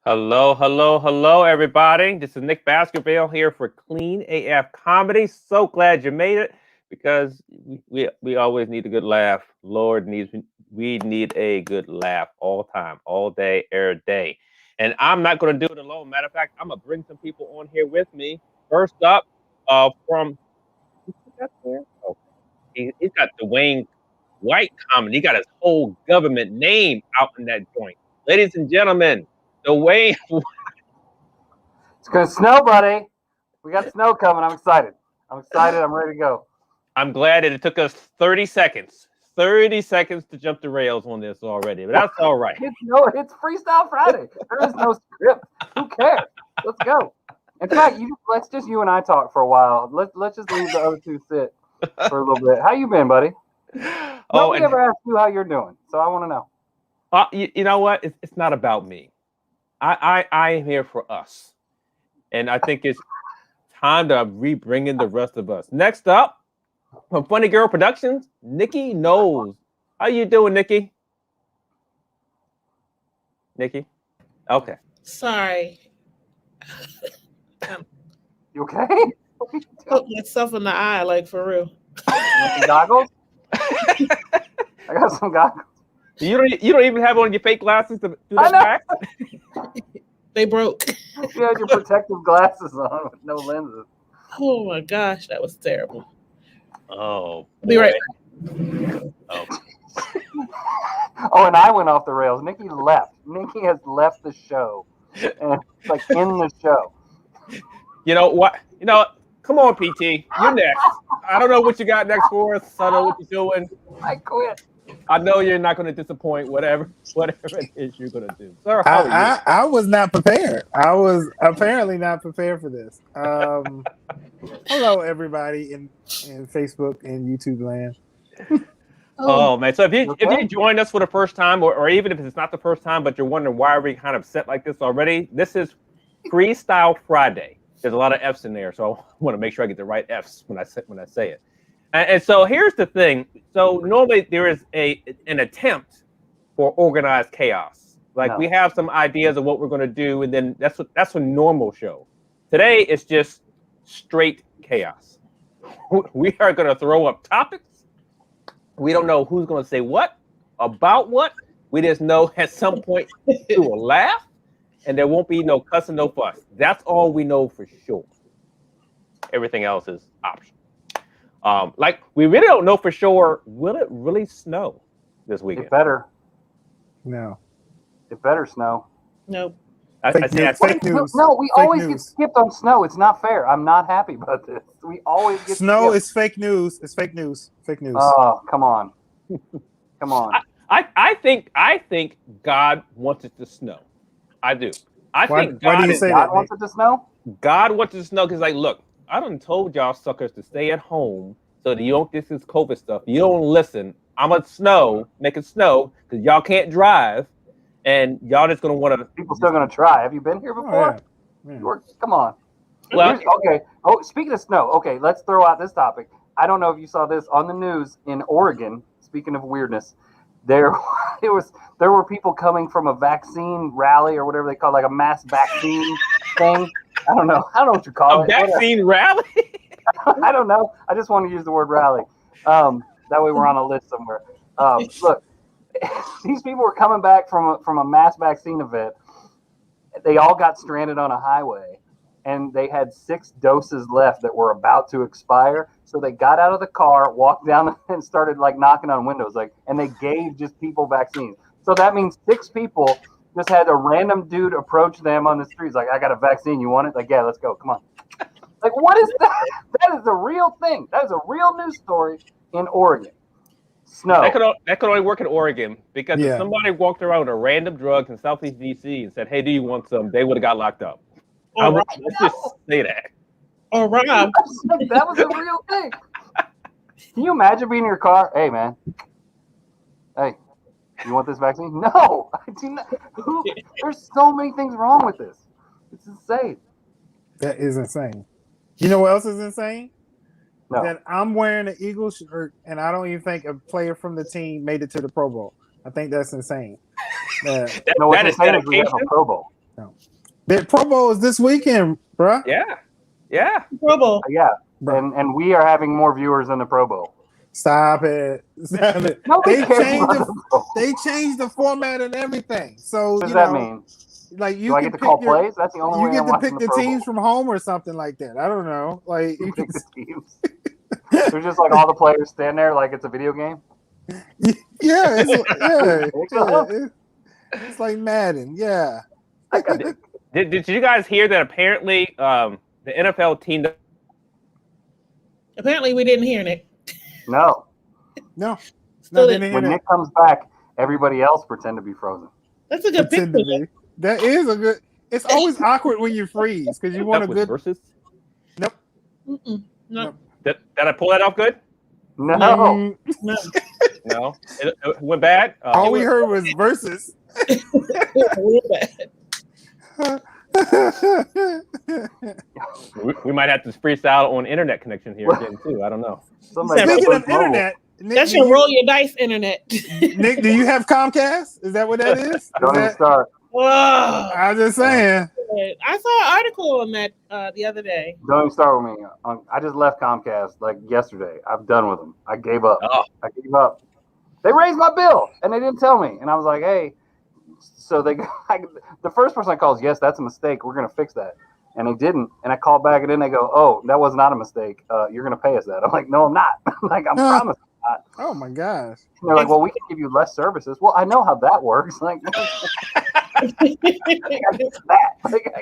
Hello, everybody. This is Nick Baskerville here for Clean AF Comedy. So glad you made it because we always need a good laugh. Lord needs we need a good laugh all time, all day, every day. And I'm not going to do it alone. Matter of fact, I'm gonna bring some people on here with me. First up, from oh, he's got Dwayne White comedy. He got his whole government name out in that joint. Ladies and gentlemen, Dwayne. It's gonna snow, buddy. We got snow coming. I'm excited. I'm ready to go. I'm glad that it took us 30 seconds. 30 seconds to jump the rails on this already, but that's all right. It's Freestyle Friday. There is no script. Who cares? Let's go. In fact, let's just you and I talk for a while. Let's just leave the other two sit for a little bit. How you been, buddy? Nobody ever asked you how you're doing, so I want to know. You know what? It's not about me. I am here for us. And I think it's time to re-bring in the rest of us. Next up, from Funny Girl Productions, Nikki Knowles. How you doing, Nikki? Nikki? Okay. Sorry. You okay? Poke myself in the eye, like for real. Some goggles? I got some goggles. You don't even have on your fake glasses to do that back? They broke. You had your protective glasses on with no lenses. Oh my gosh, that was terrible. Oh. Be right back. Oh. Oh, and I went off the rails. Nikki left. Nikki has left the show, and it's like in the show. You know what? Come on, PT. You're next. I don't know what you got next for us. I don't know what you're doing. I quit. I know you're not going to disappoint. Whatever it is you're going to do. Sir, how are you? I was not prepared. I was apparently not prepared for this. Hello, everybody in Facebook and YouTube land. Oh man! So if you joined us for the first time, or even if it's not the first time, but you're wondering why are we kind of set like this already, this is Freestyle Friday. There's a lot of F's in there, so I want to make sure I get the right F's when I say it. And so here's the thing. So normally there is an attempt for organized chaos. Like we have some ideas of what we're going to do, and then that's a normal show. Today it's just straight chaos. We are going to throw up topics. We don't know who's going to say what, about what. We just know at some point we will laugh, and there won't be no cussing, no fuss. That's all we know for sure. Everything else is optional. Like, we really don't know for sure, will it really snow this weekend? It better. No. It better snow. Nope. Fake news. No, we Fake always news. get skipped on snow. It's not fair. I'm not happy about this. We always get Snow skipped. is fake news. It's fake news. Fake news. Oh, come on. Come on. I think God wants it to snow. I do. I think why do you God, say God that, wants it to snow? God wants it to snow because, like, look, I done told y'all suckers to stay at home so that you don't get this COVID stuff. You don't listen. I'm gonna make it snow because y'all can't drive, and y'all just gonna want to. People still gonna try. Have you been here before? Yeah. Come on. Well, Okay. Oh, speaking of snow, okay, let's throw out this topic. I don't know if you saw this on the news in Oregon. Speaking of weirdness, there were people coming from a vaccine rally or whatever they call it, like a mass vaccine thing. I don't know what you call a it. vaccine rally. I don't know. I just want to use the word rally. That way we're on a list somewhere. Look, these people were coming back from a mass vaccine event. They all got stranded on a highway, and they had 6 doses left that were about to expire. So they got out of the car, walked down, and started like knocking on windows, and they gave just people vaccines. So that means 6 people just had a random dude approach them on the streets, like, "I got a vaccine. You want it?" Like, "Yeah, let's go. Come on." Like, what is that? That is a real thing. That is a real news story in Oregon. Snow. That could only work in Oregon because if somebody walked around with a random drug in Southeast DC and said, "Hey, do you want some?" they would have got locked up. Let's just say that. Or Rob. That was a real thing. Can you imagine being in your car? "Hey, man. Hey, you want this vaccine?" No, I do not. There's so many things wrong with this. It's insane. That is insane. You know what else is insane? No. That I'm wearing an Eagles shirt, and I don't even think a player from the team made it to the Pro Bowl. I think that's insane. No, what's that is insane is we have a dedication. Pro Bowl. The Pro Bowl is this weekend, bruh. Yeah. Pro Bowl. Yeah, and we are having more viewers than the Pro Bowl. Stop it. Stop it. Nobody They cares changed about the Pro Bowl. They changed the format and everything. So What does you that know, mean? like you Do I can get to call pick your, plays? That's the only you way get I'm to watching pick the the Pro teams Bowl. from home or something like that. I don't know. Like you can, Pick the teams. They're just like all the players stand there like it's a video game. yeah, Go. it's like Madden. Yeah. Did you guys hear that apparently the NFL team Apparently, we didn't hear Nick. No. No. Still Nothing in When it. Nick comes back, everybody else pretend to be frozen. That's a good Pretend to picture. be. That is a good. It's always awkward when you freeze because you want a was good. versus? Mm-mm. No, Did I pull that off good? No. Mm, no. No, it went bad. all we heard was versus. Real bad. we might have to freestyle on internet connection here again too. I don't know. Somebody Speaking goes of mobile. internet, Nick, That's do your you- roll your dice internet. Nick, do you have Comcast? Is that what that is? Is Don't even that- start. Whoa. I'm just saying. I saw an article on that the other day. Don't even start with me. I just left Comcast like yesterday. I'm done with them. I gave up. Oh. I gave up. They raised my bill and they didn't tell me. And I was like, "Hey." So the first person I called is, "Yes, that's a mistake. We're gonna fix that." And they didn't. And I called back and then they go, "Oh, that was not a mistake. You're gonna pay us that." I'm like, "No, I'm not." Like, I'm promised. Oh my gosh. And they're like, well, we can give you less services. Well, I know how that works. Like, I get that. Like,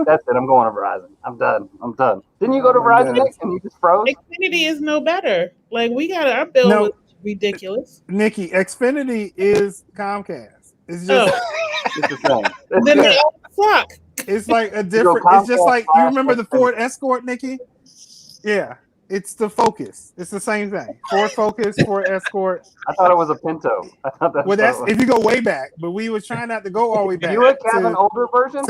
that's it. I'm going to Verizon. I'm done. Didn't you go to Oh my Verizon, God. Nick, and you just froze? Xfinity is no better. Like we got our bill No. was ridiculous. Nikki, Xfinity is Comcast. It's Oh, just It's the same. then they all suck. it's like a go different. It's just Comcast like you remember the slash Ford Escort, Nikki? Yeah, it's the Focus. It's the same thing. Ford Focus, Ford Escort. I thought it was a Pinto. I thought that's Well, that's what it if you go way back, but we was trying not to go all the way was. back. You would have an older version?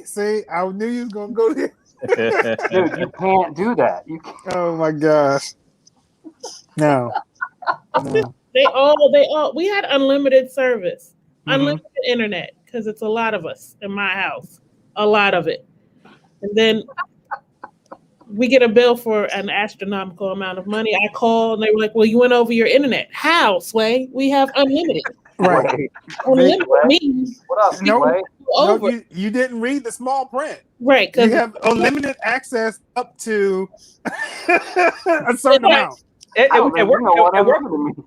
See, I knew you was gonna go there. Dude, you can't do that. You can't. Oh my gosh. No. They all we had unlimited service, Mhm. unlimited internet, because it's a lot of us in my house. A lot of it. And then we get a bill for an astronomical amount of money. I call and they were like, well, you went over your internet. How, Sway? We have unlimited. Right. Wait, Unlimited Sway? means what up, Nope. Sway? No, over. you didn't read the small print. Right, You because have unlimited access up to a certain amount. It I don't works. know what It works. unlimited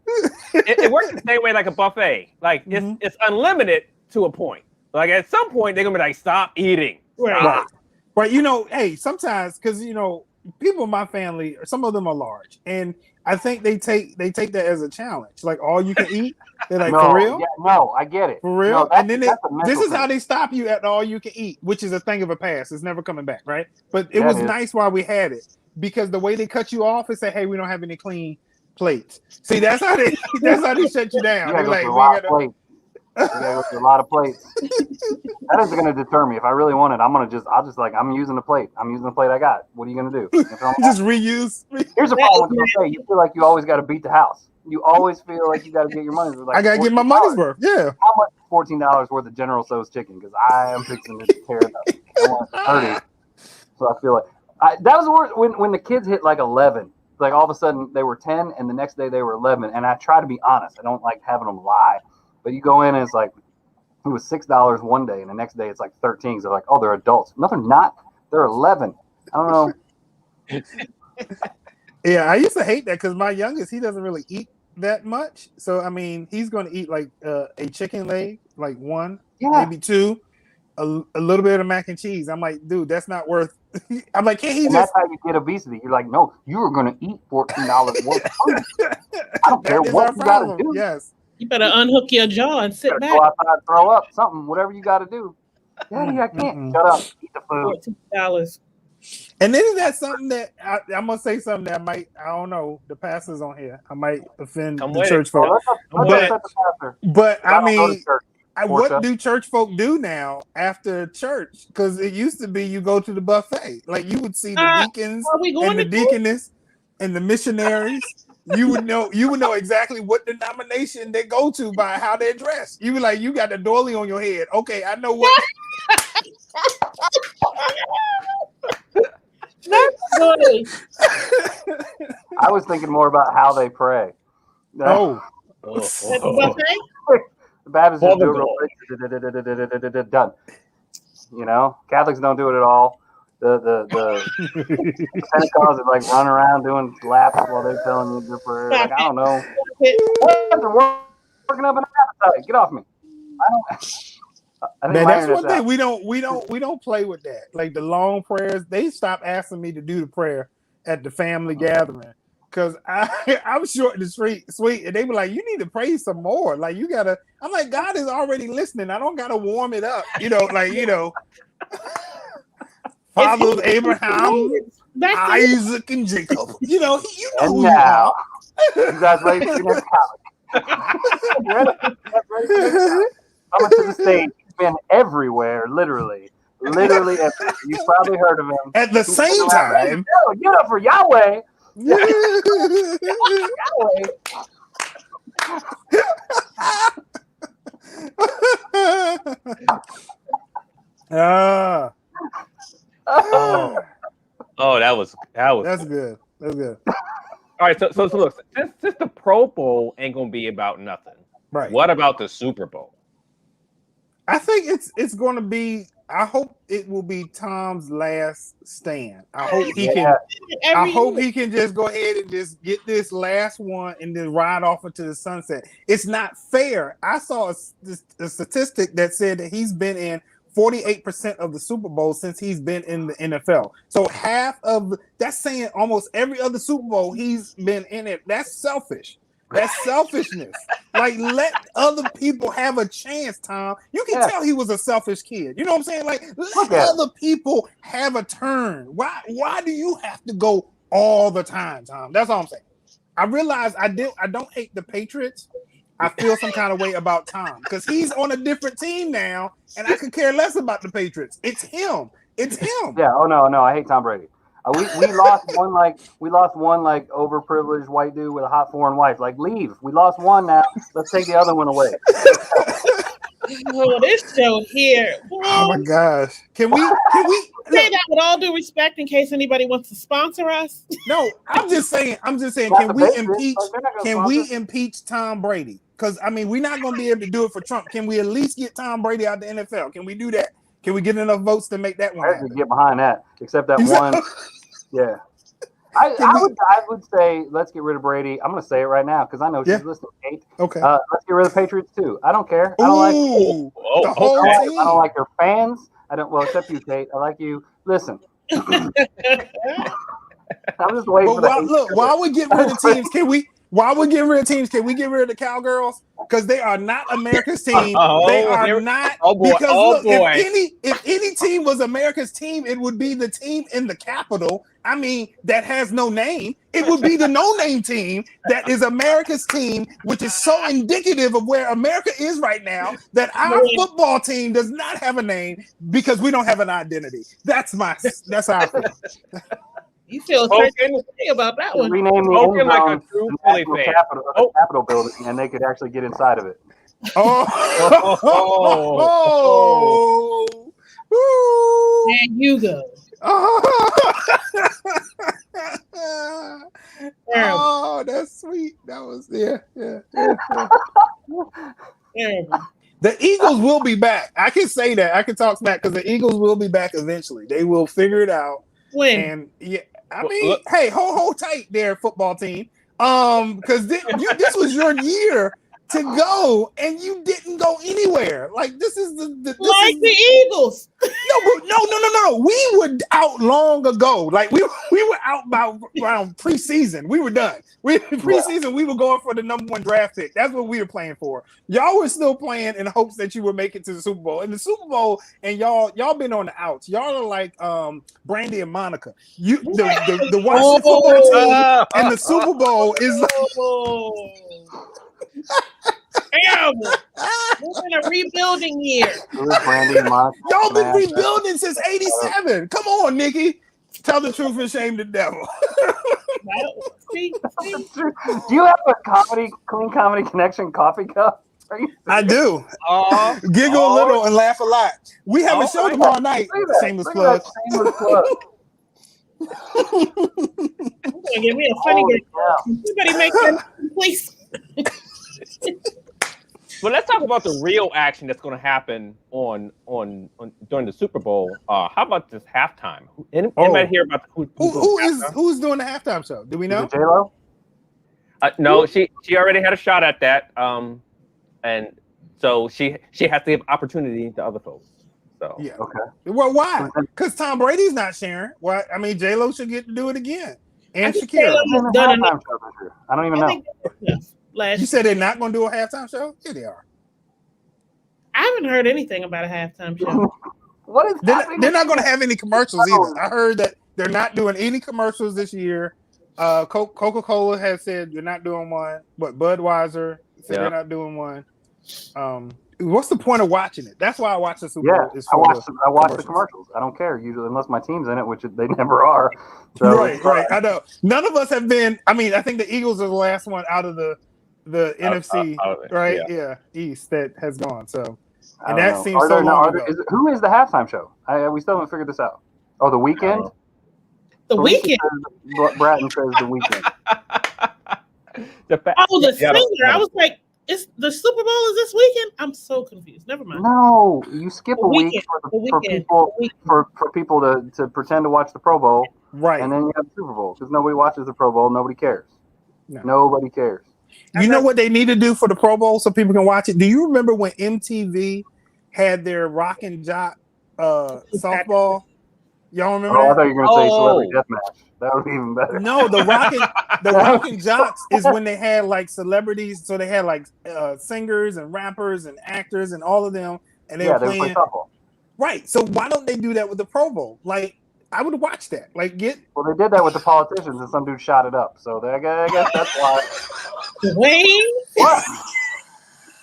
means. It works the same way like a buffet. Like Mhm. it's unlimited to a point. Like at some point they're gonna be like, stop eating. right. Right. But hey, sometimes because people in my family, some of them are large, and I think they take that as a challenge. Like all you can eat. They're like, No, for real? yeah, no, I get it. For real? No, that's- And then that's a mental this is thing. how they stop you at the all you can eat, which is a thing of a past. It's never coming back, right? But it Yeah, was it is. nice while we had it because the way they cut you off is say, hey, we don't have any clean plates. See, that's how they shut you down. You They're gotta go like, through a we lot ain't of got plates. You gotta go through a lot of plates. That isn't gonna deter me. If I really want it, I'm using the plate. I'm using the plate I got. What are you gonna do? You feel me? just reuse. Here's the problem with buffet. You feel like you always got to beat the house. You always feel like you got to get your money's worth. Like I gotta get my $14. money's worth. Yeah. How much is $14 worth of General Tso's chicken? Because I am fixing to tear it up. I want 30. So I feel like that was the worst when the kids hit like 11. Like all of a sudden they were 10, and the next day they were 11. And I try to be honest. I don't like having them lie. But you go in and it's like it was $6 one day, and the next day it's like 13. So they're like, oh, they're adults. No, they're not. They're 11. I don't know. Yeah, I used to hate that because my youngest, he doesn't really eat that much. So I mean, he's going to eat like a chicken leg, like one, Yeah. maybe two, a little bit of mac and cheese. I'm like, dude, that's not worth. I'm like, can't he And just? that's how you get obesity. You're like, no, you are going to eat $14 worth of food. I don't care That is what our you got to problem. do. Yes. You better unhook your jaw and sit You back. gotta go outside, throw up, something, whatever you got to do. Daddy, I can't. Mm-mm. Shut up. Eat the food. $14. And then is that something that I'm gonna say something that might, I don't know, the pastors on here, I might offend I'm the with church it. folk. Let's But- upset the pastor. But I don't go to mean, church, what Portia. do church folk do now after church? Because it used to be you go to the buffet, like you would see the deacons Are we going and the to deaconess and the missionaries. You would know exactly what denomination they go to by how they're dressed. You be like, you got the doily on your head. Okay, I know what. Good. I was thinking more about how they pray. Oh, Oh, At the buffet? The Baptists just do it real Horrible. quick. Done. You know, Catholics don't do it at all. The Pentecostals are like running around doing laps while they're telling you their prayer. Like, I don't know. They're working up an appetite. Get off me. I think man, my that's internet's one thing out. we don't play with that. Like the long prayers, they stopped asking me to do the prayer at the family gathering because I'm short and sweet, and they were like, "You need to pray some more. Like you gotta." I'm like, God is already listening. I don't gotta warm it up. Father of Abraham, That's Isaac, and Jacob. You know And who now, you are. you guys ready for your next topic? Coming to the stage. He's been everywhere, literally everywhere. You've probably heard of him. At the He's same been around, time, "Yo, get up for Yahweh. Ah, Oh, that was that's good. That's good. all right. So look, since the Pro Bowl ain't gonna be about nothing. Right. What about the Super Bowl? I think it's going to be. I hope it will be Tom's last stand. I hope he Yeah. can. I Every hope year. he can just go ahead and just get this last one and then ride off into the sunset. It's not fair. I saw a statistic that said that he's been in 48% of the Super Bowl since he's been in the NFL. So that's saying almost every other Super Bowl he's been in it. That's selfish. That's selfishness. Like, let other people have a chance, Tom. You can tell he was a selfish kid. You know what I'm saying? Like, let other people have a turn. Why do you have to go all the time, Tom? That's all I'm saying. I realize I don't hate the Patriots. I feel some kind of way about Tom because he's on a different team now, and I could care less about the Patriots. It's him. It's him. Yeah. Oh no, I hate Tom Brady. We lost one overprivileged white dude with a hot foreign wife. Like, leave. We lost one now. Let's take the other one away. Oh, this show here. Oh my gosh. Can we say that with all due respect in case anybody wants to sponsor us? No, I'm just saying, can we impeach Tom Brady? Because I mean, we're not gonna be able to do it for Trump. Can we at least get Tom Brady out the NFL? Can we do that? Can we get enough votes to make that one I happen? could get behind that, except that one. Yeah. I would say let's get rid of Brady. I'm going to say it right now because I know she's listening, Kate. Okay. Let's get rid of the Patriots too. I don't care. I don't the whole team. I don't like their fans. I don't. Well, except you, Kate. I like you. Listen. I'm just waiting for that. Look, while we get rid of teams, can we get rid of the Cowgirls? Because they are not America's team. They are not. If any team was America's team, it would be the team in the capital. I mean, that has no name. It would be the no-name team that is America's team, which is so indicative of where America is right now, that our football team does not have a name because we don't have an identity. That's how I feel. You feel certain about that one. Rename the end zone to the Capitol building, and they could actually get inside of it. There you go. Oh, that's sweet. That was yeah. The Eagles will be back. I can say that. I can talk smack because the Eagles will be back eventually. They will figure it out. When? And yeah, I mean, hey, hold tight there, football team. Because this was your year to go, and you didn't go anywhere. Like this is the Eagles. No. We were out long ago. Like we were out by around preseason. We were done. Preseason, we were going for the #1 draft pick. That's what we were playing for. Y'all were still playing in hopes that you would make it to the Super Bowl. And the Super Bowl, and y'all been on the outs. Y'all are like Brandy and Monica. The Washington football team and the Super Bowl is we're in a rebuilding year. Y'all been rebuilding since '87. Come on, Nikki. Tell the truth and shame the devil. Do you have a Clean Comedy Connection coffee cup? I do. Giggle a little and laugh a lot. We have a show tomorrow night. Shameless plug. Give me a funny game. Somebody make that, please. But let's talk about the real action that's going to happen on during the Super Bowl. How about this halftime? Anybody hear about who's doing the halftime show? Do we know? J-Lo? No, she already had a shot at that. And so she has to give opportunity to other folks. So yeah, okay. Well, why? Because Tom Brady's not sharing. Well, I mean, J-Lo should get to do it again, and Shakira. I don't even know. You said they're not going to do a halftime show? Yeah, they are. I haven't heard anything about a halftime show. What is happening? They're not going to have any commercials either. I heard that they're not doing any commercials this year. Coca-Cola has said you're not doing one, but Budweiser said they're not doing one. What's the point of watching it? That's why I watch the Super Bowl. I watch the commercials. I don't care usually unless my team's in it, which they never are. So, right. I know. None of us have been. I mean, I think the Eagles are the last one out of the NFC, right? Yeah, East that has gone. So, and that seems so long ago. Who is the halftime show? We still haven't figured this out. Oh, The Weeknd. The Weeknd. Bratton says The Weeknd. The singer. I was like, It's the Super Bowl is this weekend. I'm so confused. Never mind. No, you skip The a week weekend, for, the for weekend, people the weekend. for people to pretend to watch the Pro Bowl, Right. and then you have the Super Bowl because nobody watches the Pro Bowl. Nobody cares. No. Nobody cares. You know what they need to do for the Pro Bowl so people can watch it? Do you remember when MTV had their Rock and Jock softball? Y'all remember Oh, I that? thought you were going to say Celebrity Oh. Deathmatch. That would be even better. No, the Rock and Jocks is when they had like celebrities. So they had like singers and rappers and actors and all of them, and they were they would play playing. softball. Right. So why don't they do that with the Pro Bowl? Like, I would watch that. Like, Well, they did that with the politicians, and some dude shot it up. So I guess that's why. Dwayne. What?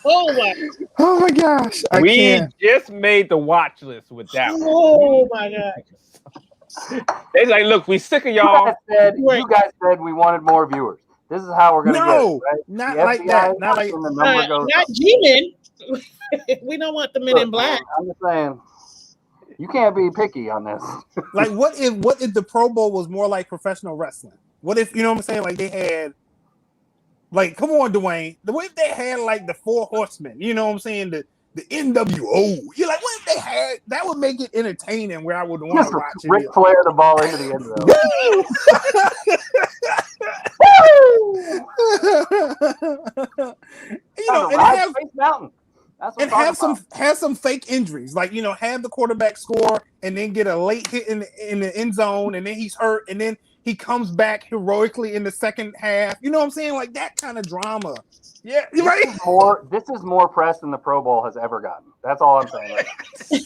Oh my. oh my gosh, I We can't. just made the watch list with that one. Oh my God. They like, look, we sick of You y'all. guys said we wanted more viewers. This is how we're going to No, get it, right? not The like FBI that. Not like. and the number goes Not up. G-Men. We don't want the men in black. I'm just saying, you can't be picky on this. Like, what if the Pro Bowl was more like professional wrestling? What if, you know what I'm saying? Like, they had, like, come on, Dwayne. What if they had like the Four Horsemen? You know what I'm saying? The NWO. You're like, what if they had? That would make it entertaining. Where I would want Just to watch Ric it. Flair the ball into the end zone. You know, and Ride have Space Mountain. That's what and I'm have talking some fake injuries, like, you know, have the quarterback score and then get a late hit in the end zone, and then he's hurt, and then he comes back heroically in the second half. You know what I'm saying? Like that kind of drama. Yeah, about. right. This is more press than the Pro Bowl has ever gotten. That's all I'm saying.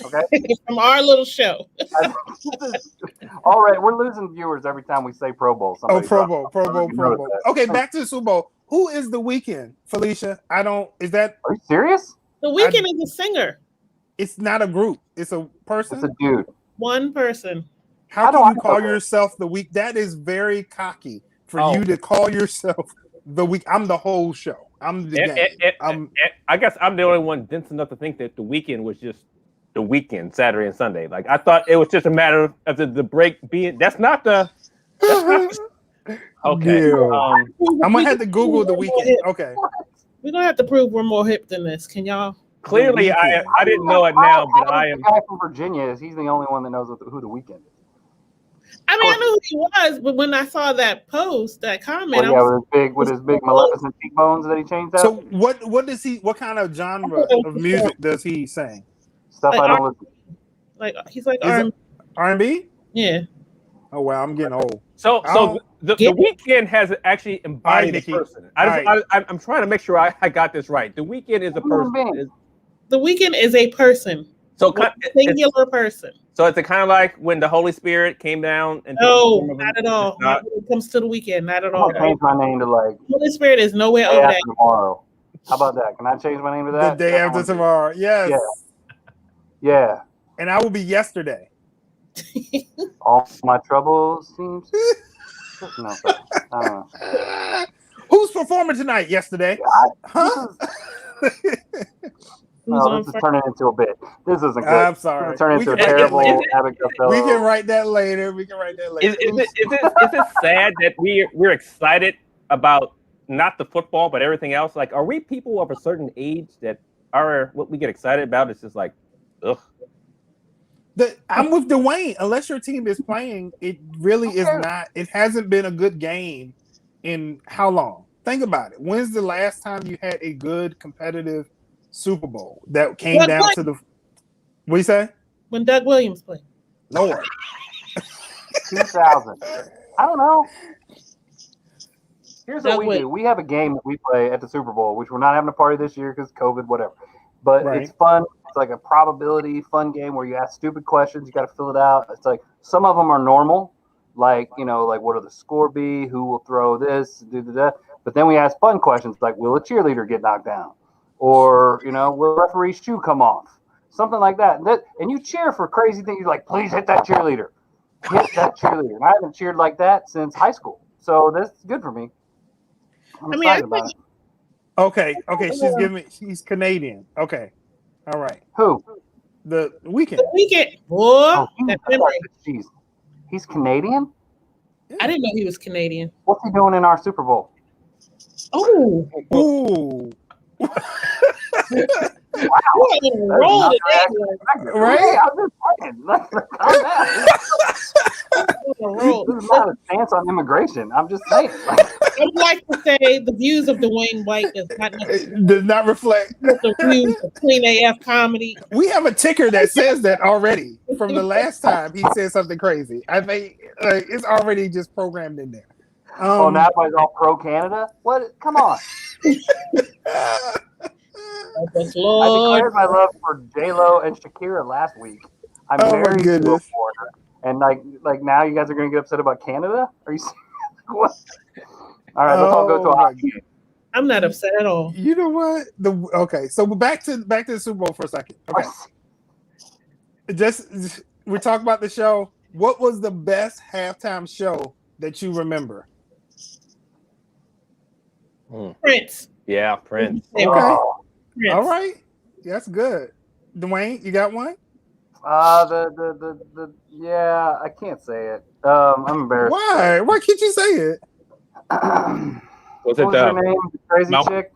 Okay. From our little show. All right, we're losing viewers every time we say Pro Bowl. Oh, Somebody Pro drops Bowl, it. Pro Bowl, You Pro know Bowl. that. Okay, back to the Super Bowl. Who is the Weeknd, Felicia? Is that? Are you serious? The Weeknd is a singer. It's not a group. It's a person. It's a dude. One person. How How do can I you call know that? yourself the Week? That is very cocky for Oh. you to call yourself the Week. I'm the whole show. I'm the game. And I guess I'm the only one dense enough to think that the weekend was just the weekend, Saturday and Sunday. Like I thought it was just a matter of the break being. That's not the. Okay. Yeah. I'm gonna have to Google the Weeknd. Okay. We don't have to prove we're more hip than this. Can y'all? Clearly, I didn't know it now, but I am. The guy from Virginia is. He's the only one that knows who the Weeknd is. I mean, I knew who he was, but when I saw that post, that comment, Well, yeah, with his big Maleficent cheekbones that he changed out. So what does he? What kind of genre of music does he sing? Stuff I don't listen. like he's like Is it R&B? yeah. Oh wow, I'm getting old. So the weekend has actually embodied Nikki. a person. I'm trying to make sure I got this right. The weekend is a person. The Weeknd is a person. So Singular person. So it's kind of like when the Holy Spirit came down and No, not at all. Not when it comes to the weekend, not at all. I'm gonna change my name to like Holy Spirit is nowhere Day over After that. Tomorrow. How about that? Can I change my name to that? The Day After Tomorrow. Yes. Yeah. And I will be yesterday. All my troubles seems. No, I don't know. Who's performing tonight? Yesterday. Huh? This is turning into a bit. This isn't good. I'm sorry. This is turning into a We can- terrible is it- Abbott Costello. We can write that later. Is it sad that we're excited about not the football but everything else? Like, are we people of a certain age that are what we get excited about? It's just like, ugh. I'm with Dwayne. Unless your team is playing, it really is not. It hasn't been a good game in how long? Think about it. When's the last time you had a good competitive Super Bowl that came down to the? What do you say? When Doug Williams played. Lord. 2000. I don't know. Here's what Doug we Williams. do. We have a game that we play at the Super Bowl, which we're not having a party this year because COVID, whatever. But Right. it's fun. It's like a probability fun game where you ask stupid questions. You got to fill it out. It's like some of them are normal, like, you know, like what will the score be? Who will throw this? But then we ask fun questions like, will a cheerleader get knocked down? Or, you know, will a referee's shoe come off? Something like that. And you cheer for crazy things. You're like, please hit that cheerleader. Hit that cheerleader. And I haven't cheered like that since high school. So that's good for me. I'm I mean, excited about it. Okay. She's Canadian. Okay. All right. Who? The Weeknd. The Weeknd. Boy, Oh, that memory. jeez. He's Canadian? I didn't know he was Canadian. What's he doing in our Super Bowl? Oh, Ooh. You're on a roll today. Right? Hey, I'm just saying. Calm down. You're on a roll. This is not a stance on immigration. I'm just saying. I would like to say the views of Dwayne White does not necessarily It does not reflect. the views of Clean AF comedy. We have a ticker that says that already from the last time he said something crazy. I think it's already just programmed in there. Oh, now everybody's all pro Canada. What? Come on. Yes, I Lord. declared my love for J Lo and Shakira last week. I'm Oh, my married to a goodness. foreigner, and like now you guys are going to get upset about Canada? Are you? What? All right, let's all go to a Oh, my hockey game. I'm not upset at all. You know what? Okay, so back to the Super Bowl for a second. Okay, just we talk about the show. What was the best halftime show that you remember? Prince. Yeah, Prince. Okay. Oh, Prince. All right, that's good. Dwayne, you got one? yeah, I can't say it. I'm embarrassed. Why? Why can't you say it? Was What it was her name? The crazy Mal- chick?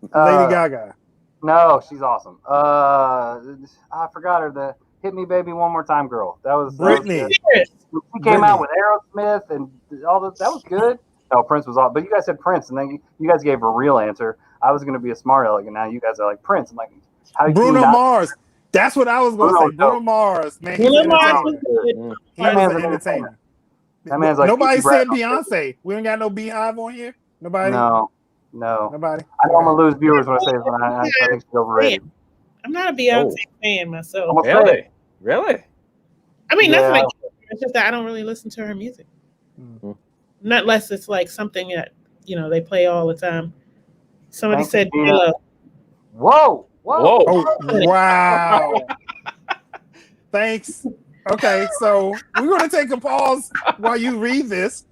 Lady Gaga. No, she's awesome. I forgot her. The "Hit Me, Baby, One More Time" girl. That was Britney. Prince. She came out with Aerosmith and all that. That was good. No, Prince was awesome. But you guys said Prince, and then you guys gave a real answer. I was going to be a smart aleck, and now you guys are like Prince. I'm like, how do you Bruno not? Mars. That's what I was going to Bruno, say. Bruno Mars. Man, he's Bruno an Mars entertainer. was good. He was man's an an entertainer. That man's like Nobody Kiki said Brad. Beyonce. We ain't got no Beehive on here. Nobody. No. Nobody. I know I'm gonna lose viewers when I say this, but I think she's overrated. I'm not a Beyonce fan myself. Almost say it. Really? I mean, Yeah. nothing like it's just that I don't really listen to her music. Mhm. Not unless it's like something that they play all the time. Somebody Thank said you, Gina. J-Lo. Whoa. Whoa. Oh, wow. Thanks. Okay, so we're going to take a pause while you read this.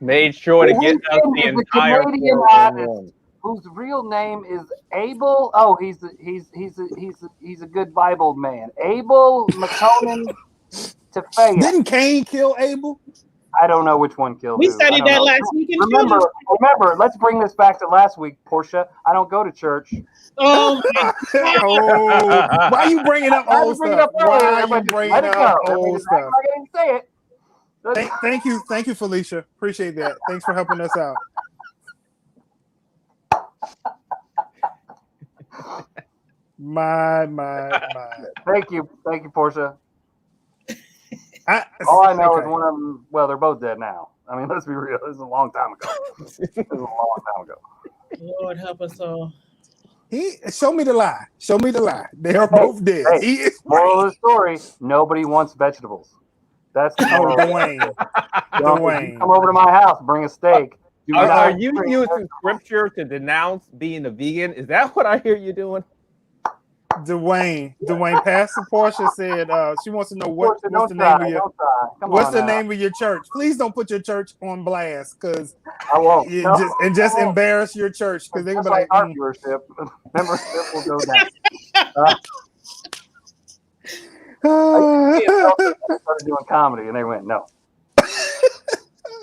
Made sure to get us the Weeknd is a entire Canadian 411. artist whose real name is Abel. Oh, he's a good Bible man. Abel McConan Tefaya. Didn't Cain kill Abel? I don't know which one killed We who. I studied don't that know. last week in Remember, children's. let's bring this back to last week, Portia. I don't go to church. Oh, my God. Oh, why are you bringing up I had to old bring it stuff? up earlier. Why are you Everybody just bringing let it up go. old I'm stuff? not going to say it. Thank you, Felicia. Appreciate that. Thanks for helping us out. My. Thank you, Portia. All All I know is one of them. Well, they're both dead now. I mean, let's be real. This is a long time ago. Lord help us all. Show me the lie. Show me the lie. They are both dead. Hey, He is moral of the story: nobody wants vegetables. That's the moral. Dwayne. Don't Dwayne. come over to my house, bring a steak. Do Are not you bring using vegetables. scripture to denounce being a vegan? Is that what I hear you doing? Dwayne. Pastor Portia said she wants to know what's Portia, the don't name try, of your don't try. Come what's on the now. name of your church. Please don't put your church on blast because I won't. you No, just I won't. embarrass your church because they're Just gonna be like our like, viewership, membership will go down. Me and Bill started doing comedy, and they went no.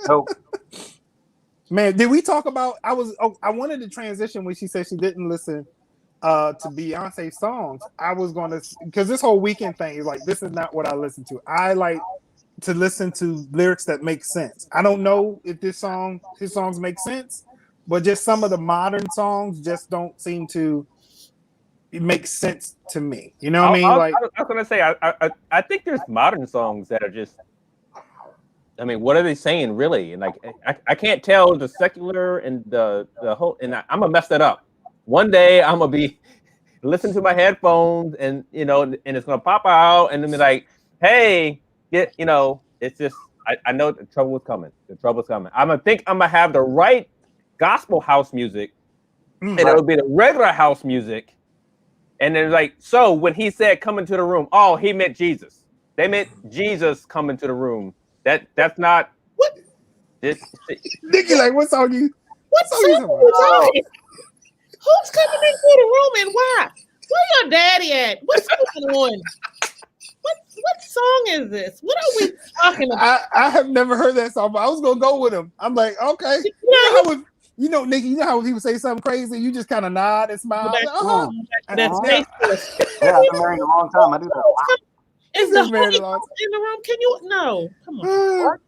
Nope. Man, did we talk about? I wanted to transition when she said she didn't listen to Beyonce songs. I was gonna because this whole weekend thing is like this is not what I listen to. I like to listen to lyrics that make sense. I don't know if his songs make sense, but just some of the modern songs just don't seem to make sense to me. You know what I mean? Like I was gonna say, I think there's modern songs that are just. I mean, what are they saying really? And like, I can't tell the secular and the whole. And I'm gonna mess that up. One day I'm gonna be listening to my headphones, and and it's gonna pop out, and then be like, hey, it's just. I know the trouble is coming. The trouble's coming. I'm gonna have the right gospel house music, and it'll be the regular house music. And then like, so when he said come into the room, oh, he meant Jesus. They meant Jesus come into the room. That's not what. Nikki, like what song you? What song you talking? Who's coming into the room and why? Where your daddy at? What's going on? What song is this? What are we talking about? I have never heard that song, but I was gonna go with him. I'm like, okay. Nikki, you know how when people say something crazy, you just kind of nod and smile. Back- Uh-huh. That's Yeah. tasteless. Yeah, I've been married a long time. I do that. Is He's the been married Holy a long Ghost in the room? Can you? No. Come on.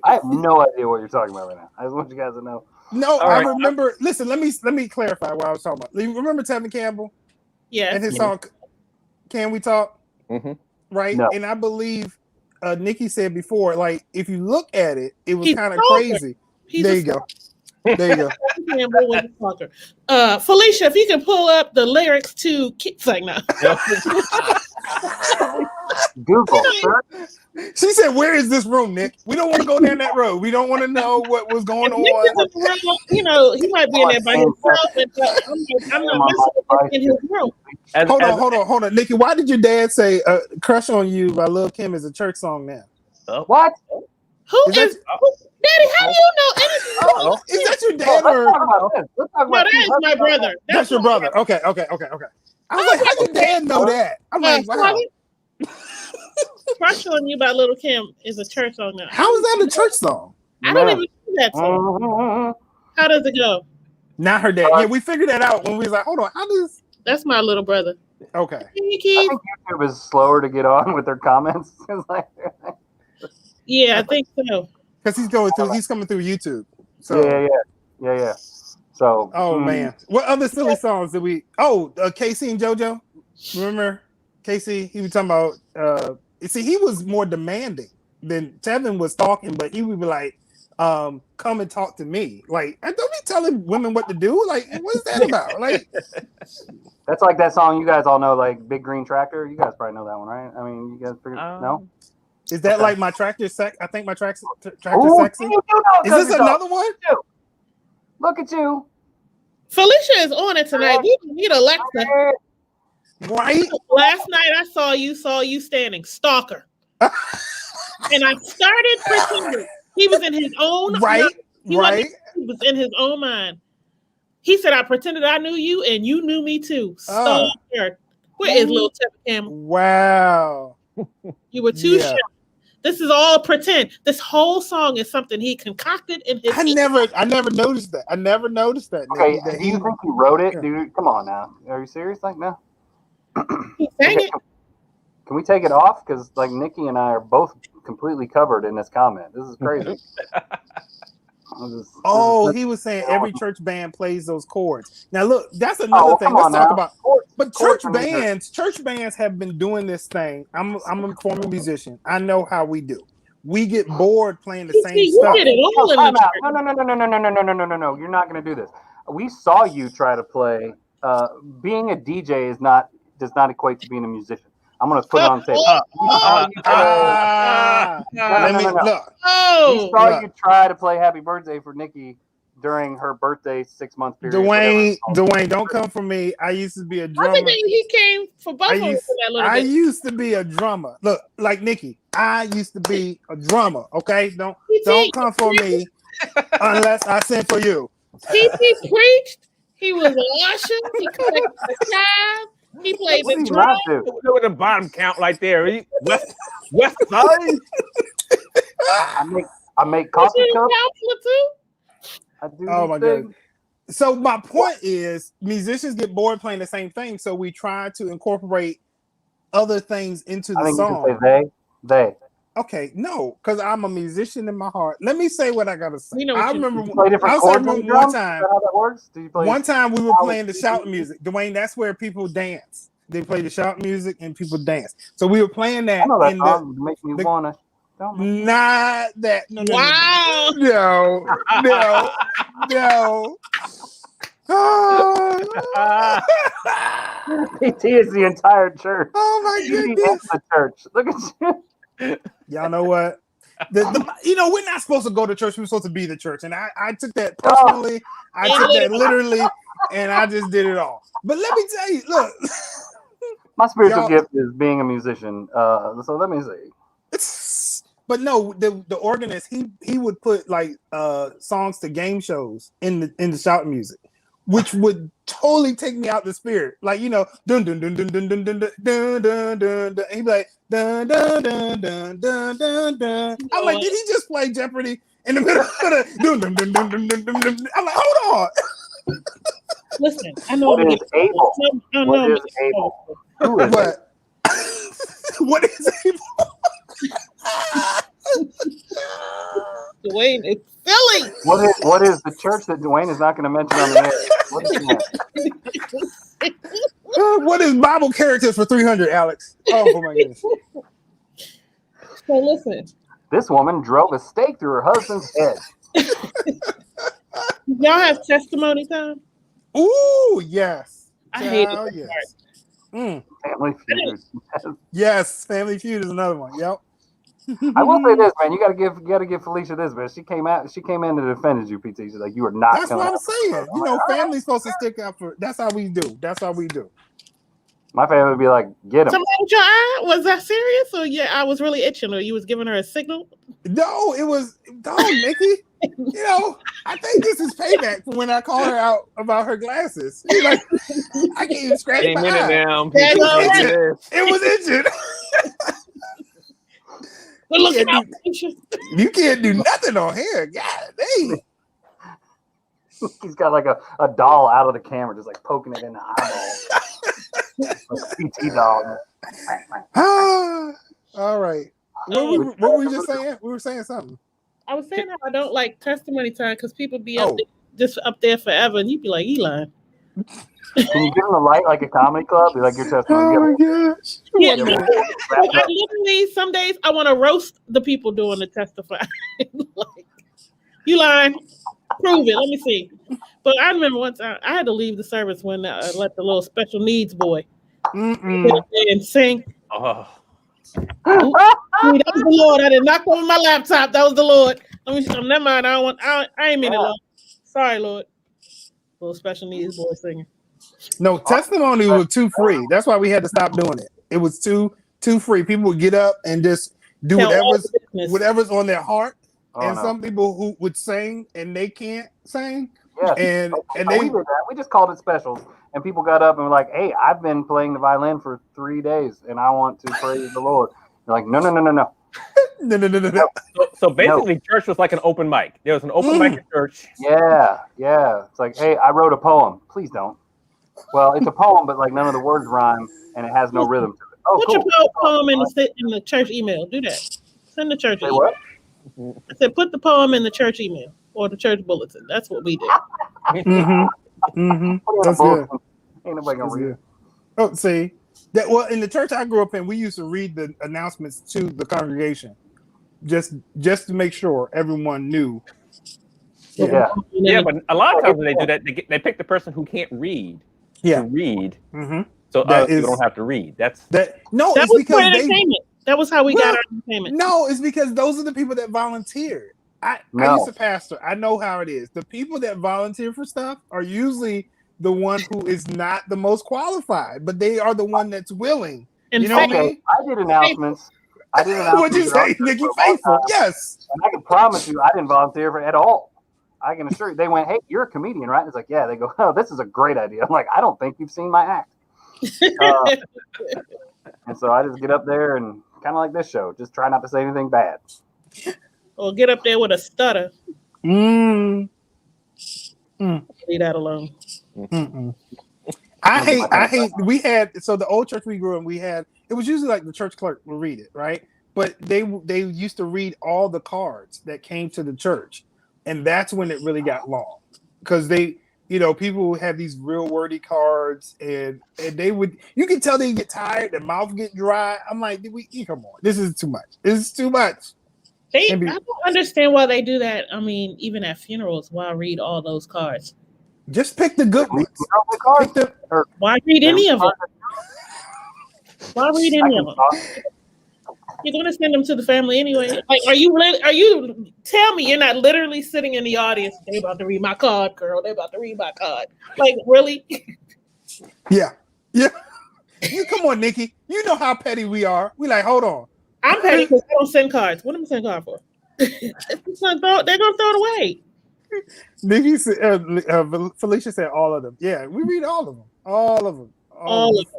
I have no idea what you're talking about right now. I just want you guys to know. No, All I right. remember. Listen, let me clarify what I was talking about. You remember Tevin Campbell Yes. and his song "Can We Talk"? Mhm. Right, No. and I believe Nikki said before, like if you look at it, it was He's kind of stalker. crazy. He's There a you go. There you go. Campbell with a stalker. Felicia, if you can pull up the lyrics to "Keep Like now." Google, sir. She said, "Where is this room, Nick? We don't want to go down that road. We don't want to know what was going If Nick is on." in the room, you know, he might be in there by himself. And I'm not messing with him in his room. And- Hold and- on, Nikki. Why did your dad say "Crush on You" by Lil Kim is a church song now? What? Who Is that- is Daddy? How do you know anything? Uh-oh. Is that your Oh, dad let's or talk about this. Let's talk No, about that is my brother. that's your brother? Okay. I was like, how did dad know that? I'm like, wow. Crush on You by Little Kim is a church song now. How is that a church song? I don't even know that song. Mhm. How does it go? Not her dad. Yeah, we figured that out when we was like, hold on, how does? That's my little brother. Okay. Hey, I Keith. think YouTube is slower to get on with their comments. It's like, Yeah, I think so. Because he's coming through YouTube. So yeah. So, oh man. What other silly songs did we Casey and JoJo? Remember Casey? He was talking about see, he was more demanding than Tevin was talking, but he would be like, come and talk to me. Like, don't be telling women what to do. Like, what is that about? Like, that's like that song you guys all know, like Big Green Tractor. You guys probably know that one, right? I mean, you guys figured no? is that Okay. like my tractor sex? I think my tractor Ooh, sexy. you do know Is Country this Dog. another one? Look at you. Felicia is on it tonight. We need Alexa. Right? Last night I saw you standing, stalker. And I started pretending he was in his own Right? mind. He Right? was in his own mind. He said, I pretended I knew you and you knew me too. Stalker. Where is little Tevin Campbell? Wow. You were too Yeah. shy. This is all pretend. This whole song is something he concocted in his I never noticed that. I never noticed that. Okay, Nikki, that do you think he wrote it, Yeah. dude? Come on now. Are you serious? Like, no. He sang it. Can we take it off? Because like Nikki and I are both completely covered in this comment. This is crazy. he was saying every church band plays those chords. Now look, that's another thing. Come Let's on talk now. about. But chords church bands have been doing this thing. I'm a former musician. I know how we do. We get bored playing the same You stuff. did it all in Time the out. church. No. You're not going to do this. We saw you try to play. Being a DJ does not equate to being a musician. I'm going to put it on tape. Let me look. We saw Look. you try to play Happy Birthday for Nikki during her birthday 6-month period. Dwayne, don't come for me. I used to be a I drummer. think he came for both of us for that little I bit. used to be a drummer. Look, like Nikki, I used to be a drummer. Okay, don't come for me unless I send for you. He preached. He was a usher. He collected the child. He played What the do you drum. not do? Look at the bottom count right there. West side. I make Was coffee he a cups. counselor too? I do Oh these my things. God. So my point is, musicians get bored playing the same thing, so we try to incorporate other things into I the think you song. can say they. Okay, no, because I'm a musician in my heart. Let me say what I gotta say. We know what I you- remember You play different I chords on remember the one drums? time. Is that how that works? Do you play? One time we were playing the shout music. Dwayne, that's where people dance. They play the shout music and people dance. So we were playing that I know that in song. Make me the- wanna. Don't know. not that no. Wow. No. Oh, PT is the entire church. oh my PT is goodness. the church. Look at you. Y'all know what? We're not supposed to go to church. We're supposed to be the church. And I took that personally. I took that literally, and I just did it all. But let me tell you, look. My spiritual Y'all- gift is being a musician. So let me see. But no, the organist he would put like songs to game shows in the shout music, which would totally take me out the spirit. Like, you know, dun dun dun dun dun dun dun dun dun dun dun dun. He'd be like dun dun dun dun dun dun dun. I'm like, did he just play Jeopardy in the middle of the dun dun dun dun dun dun dun dun? I'm like, hold on. Listen, I know What I'm is getting- Abel? I know What I'm is getting- Abel? Who is it? What? What is it? Dwayne is silly. What is the church that Dwayne is not going to mention on the air? What is that? What is Bible characters for 300, Alex? Oh my goodness. So listen, This woman drove a stake through her husband's head. y'all have testimony time. Ooh, yes. I hate Child, it. yes. Mm, Family Feud. yes, Family Feud is another one. Yep. I will say this, man. You gotta give Felicia this, man. She came in and defended you, PT. She's like, you are not. That's what I'm saying. You know, family's supposed to stick up for. That's how we do. That's how we do. My family would be like, get him. Somebody with your eye? Was that serious? Or yeah, I was really itching, or you was giving her a signal? No, it was. No, Nikki. You know, I think this is payback for when I called her out about her glasses. She's like, I can't even scratch Any my minute eye. now. Yeah, people no, can right. do this. It was itching. Good looking Yeah, out. You can't do nothing on here. God dang. He's got like a doll out of the camera, just like poking it in the eyeball. Like a PT doll. All right. What were we just saying? We were saying something. I was saying how I don't like testimony time because people be up Oh. there, just up there forever, and you be like, Eli. Can you give him a light like a comedy club? Be like your testimony. Oh my gosh. Yeah, Yeah, no, man. I literally some days I want to roast the people doing the testifying. Like, you lying? Prove it. Let me see. But I remember once I had to leave the service when I let the little special needs boy Mm-mm. get up there and sing. Oh, That was the Lord. I did not come on my laptop. That was the Lord. Let me. Never mind. I ain't mean it, Lord. Sorry, Lord. Little special needs boy singing. No, testimony was too free. That's why we had to stop doing it. It was too free. People would get up and just do Tell all the business. whatever's on their heart. Oh, And no. some people who would sing and they can't sing. Yeah. And We they did that. We just called it specials, and people got up and were like, "Hey, I've been playing the violin for 3 days, and I want to praise the Lord." They're like, "No." no. so basically, church was like an open mic. There was an open mic at church. Yeah. It's like, "Hey, I wrote a poem. Please don't." Well, it's a poem, but like none of the words rhyme, and it has no rhythm to it. Oh, Put cool. your poem in the church email. Do that. Send the church Say email. what? I said, put the poem in the church email or the church bulletin. That's what we did. Mm-hmm. Put it in a That's book. good. Ain't nobody gonna That's read good. it. Oh, see that. Well, in the church I grew up in, we used to read the announcements to the congregation, just to make sure everyone knew. Yeah. Yeah, but a lot of times when they do that, they pick the person who can't read Yeah. to read, Mm-hmm. so That you is- don't have to read. That's That no, That it's was for because they. entertainment. That was how we got our entertainment. No, it's because those are the people that volunteered. I No. used to pastor. I know how it is. The people that volunteer for stuff are usually the one who is not the most qualified, but they are the one that's willing. In You know what fact, I mean? I did announcements. What'd you say, Nikki? Faithful? Yes. And I can promise you, I didn't volunteer for it at all. I can assure you. They went, "Hey, you're a comedian, right?" It's like, "Yeah." They go, "Oh, this is a great idea." I'm like, "I don't think you've seen my act." And so I just get up there and kind of like this show, just try not to say anything bad. or get up there with a stutter. Mm. Leave that alone. Mm-mm. I hate. We had so the old church we grew in. We had it was usually like the church clerk would read it, right? But they used to read all the cards that came to the church, and that's when it really got long because they, people would have these real wordy cards, and they would. You can tell they get tired, their mouth get dry. I'm like, come on, this is too much. This is too much. I don't understand why they do that. I mean, even at funerals, why read all those cards? Just pick the good ones. You know the cards? Pick the, Or- Why read any of them? Why read I any can of them? talk. You're going to send them to the family anyway. Like, are you tell me you're not literally sitting in the audience? They about to read my card, girl. They about to read my card. Like, really? yeah. You come on, Nikki. You know how petty we are. We like, hold on. I'm petty because I don't send cards. What am I sending card for? They're going to throw it away. Nikki said, Felicia said all of them. Yeah, we read all of them. All of them. All of them.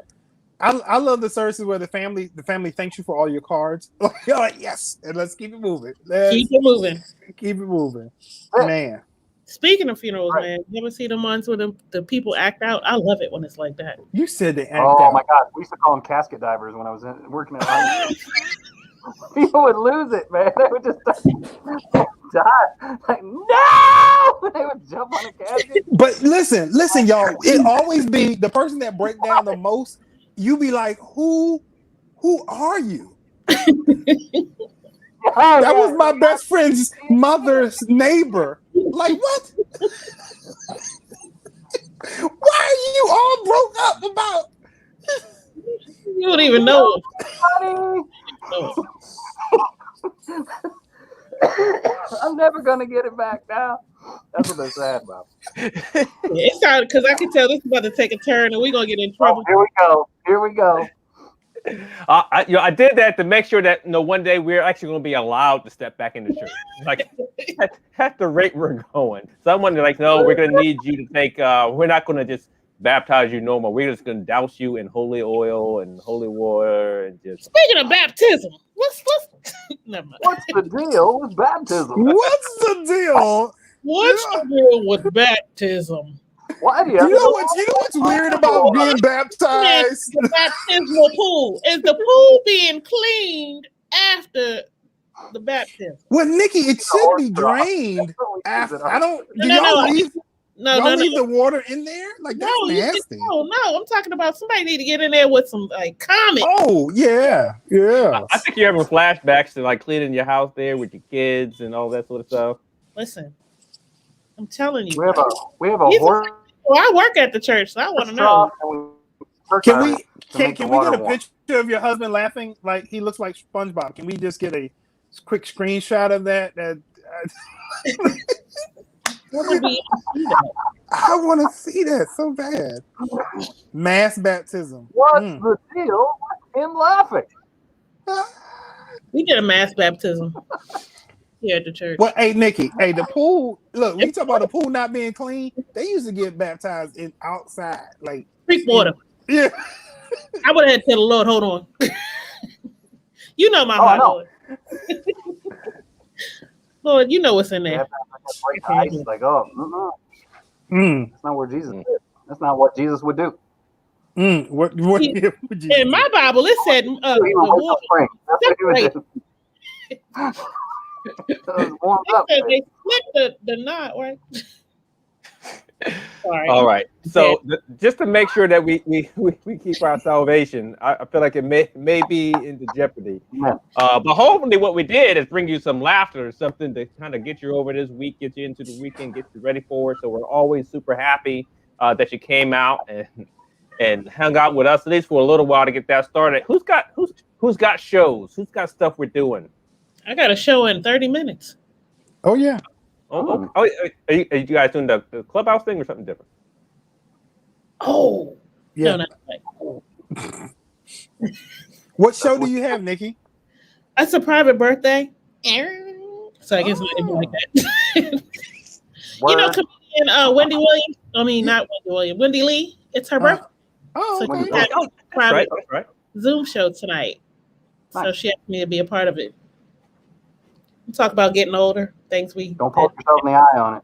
I love the services where the family thanks you for all your cards. You're like, yes, and let's keep it moving. Keep it moving. Keep it moving. Yeah. Man. Speaking of funerals, Right. man, you ever see the ones where the people act out? I love it when it's like that. You said they act Oh out. my God, we used to call them casket divers when I was working at home. People would lose it, man. They would just die. Like, no! They would jump on a casket. But listen, y'all. It always be the person that break down the most. You be like, who are you? That was my best friend's mother's neighbor. Like, what? Why are you all broke up about? You don't even know. I'm never gonna get it back now. That's what they're sad about. It's time because I can tell this is about to take a turn and we're gonna get in Oh, trouble. here we go. Here we go. I did that to make sure that one day we're actually going to be allowed to step back into church. Like at the rate we're going, someone like, no, we're going to need you to take. We're not going to just baptize you normal. We're just going to douse you in holy oil and holy water and just. Speaking of baptism, what's never mind. What's the deal with baptism? What's the deal? What's the deal with baptism? Why do you You know what's weird about being baptized? The baptismal pool. Is the pool being cleaned after the baptism? Well, Nikki, it should be drained after. I don't. Do y'all leave? Y'all leave the water in there? Like that's nasty. No, I'm talking about somebody need to get in there with some like comment. Oh yeah. I think you're having flashbacks to like cleaning your house there with your kids and all that sort of stuff. Listen, I'm telling you. We have a horse. Well, I work at the church, so I want to know. Can we get a picture of your husband laughing like he looks like SpongeBob? Can we just get a quick screenshot of that? I want to see that so bad. Mass baptism. What's the deal with him laughing? We did a mass baptism here at the church. Well, hey, Nikki, the pool. Look, we talk about the pool not being clean. They used to get baptized in outside, like creek water. Yeah. I would have had to tell the Lord, hold on. You know my heart, Lord. Lord, you know what's in there. Like, oh, that's not where Jesus is. That's not what Jesus would do. What in my Bible, it said the water. They split the knot, right? Sorry. All right. So just to make sure that we keep our salvation, I feel like it may be into jeopardy. Yeah. But hopefully what we did is bring you some laughter, something to kind of get you over this week, get you into the weekend, get you ready for it. So we're always super happy that you came out and hung out with us at least for a little while to get that started. Who's got shows? Who's got stuff we're doing? I got a show in 30 minutes. Oh yeah. Oh, are you guys doing the clubhouse thing or something different? Oh, yeah. No, What show do you have, Nikki? That's a private birthday. So I guess maybe like that. You know, comedian Wendy Williams. I mean, not Wendy Williams. Wendy Lee. It's her birthday. Oh, so okay. Private right. Zoom show tonight. Nice. So she asked me to be a part of it. We'll talk about getting older. Things we don't poke yourself in the eye on it.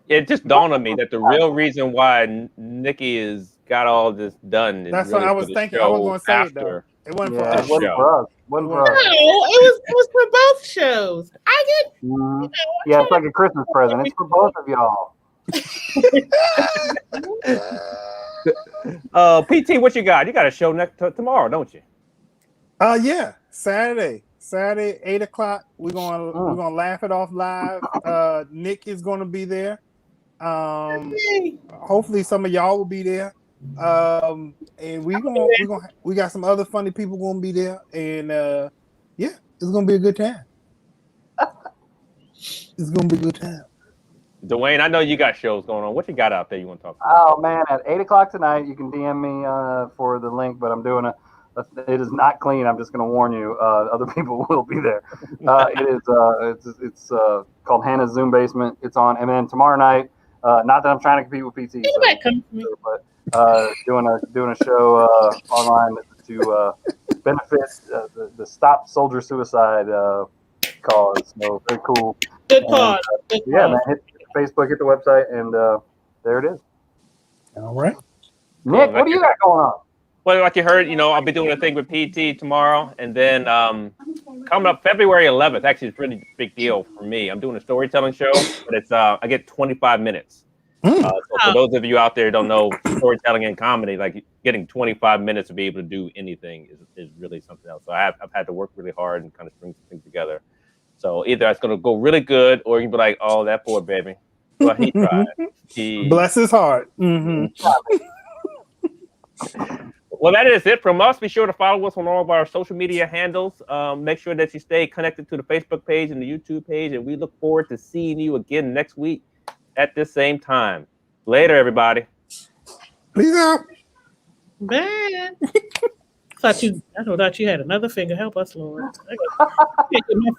It just dawned on me that the real reason why Nikki has got all this done. That's what I was thinking. I was going to say it though. It wasn't for us. It wasn't for us. No, it was for both shows. I get. Yeah, it's like a Christmas present. It's for both of y'all. PT, what you got? You got a show tomorrow, don't you? Yeah, Saturday, 8:00. We're gonna laugh it off live. Nick is gonna be there. Hopefully some of y'all will be there. And we got some other funny people gonna be there, and yeah, it's gonna be a good time. It's gonna be a good time. Dwayne, I know you got shows going on. What you got out there you want to talk about? Oh man, at 8:00 tonight, you can DM me for the link. But I'm doing It is not clean. I'm just going to warn you. Other people will be there. It's called Hannah's Zoom Basement. It's on, and then tomorrow night. Not that I'm trying to compete with PT, You might come to me. but doing a show online to benefit the Stop Soldier Suicide cause. So very cool. Good cause. Good Yeah, cause. man. Hit Facebook, hit the website, and there it is. All right. Nick, what do you got going on? Well, like you heard, I'll be doing a thing with PT tomorrow, and then coming up February 11th. Actually, it's a really big deal for me. I'm doing a storytelling show, but it's I get 25 minutes. So for those of you out there who don't know storytelling and comedy, like getting 25 minutes to be able to do anything is really something else. So I've had to work really hard and kind of string things together. So either it's going to go really good, or you can be like, "Oh, that poor baby." Well, he tried. Bless his heart. Mm-hmm. Well, that is it from us. Be sure to follow us on all of our social media handles. Make sure that you stay connected to the Facebook page and the YouTube page. And we look forward to seeing you again next week at this same time. Later, everybody. Peace out. Man. I thought you had another finger. Help us, Lord. I got my finger